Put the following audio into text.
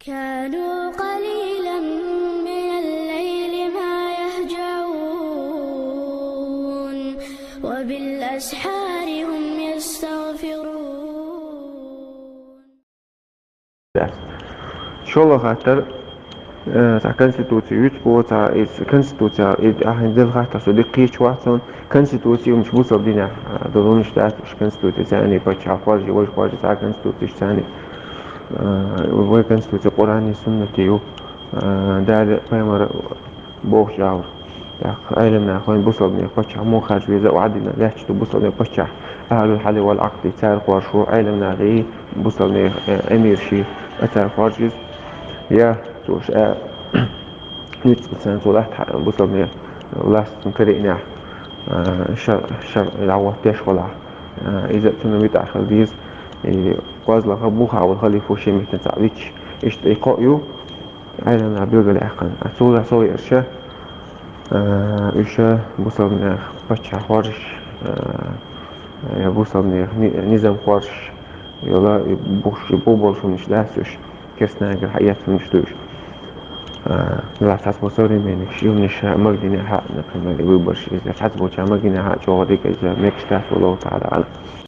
كانوا قليلا من الليل ما يهجعون وبالأسحار هم يستغفرون. Šolo hatar ta konstitūciju utspūcā ir konstitūcijā ir ahindel hata so diqqi chwatson konstitūciju mش بوصل دينا دولون شتات مش konstitūcija ثاني بتش عقارج وش قارج تا konstitūcija ثاني وهي konstitūcija قرآني سنتيو دال فيمر بوخ جاور علمنا خوين بوصل دينا بتش مو خارج ويزا وعدنا ليش تبوصل دينا بتش أهل الحل والعقد تار قارشو علمنا غي بوصل دينا أمير شي أتار قارجز يا توش نيتسان طولات بوصل لاست مكرئنا شر العوض تشغلها إذا تنميت آخر ديز قاز لها بوخا والخلي فوشي مهتن تعليش إقائيو عالم عبيوغ العقل أتولى صوي إرشا إرشا بوصل من بچا خارش بوصل من نظام خارش يلا بوش بوبول شو مش لاسوش كرسنا أجر حياة مش دوش لا تحسبوا سوري منك شو مش مقدني حق نقل مالي ويبرش إذا تحسبوا شو مقدني حق شو هذيك إذا ميكش تحت والله تعالى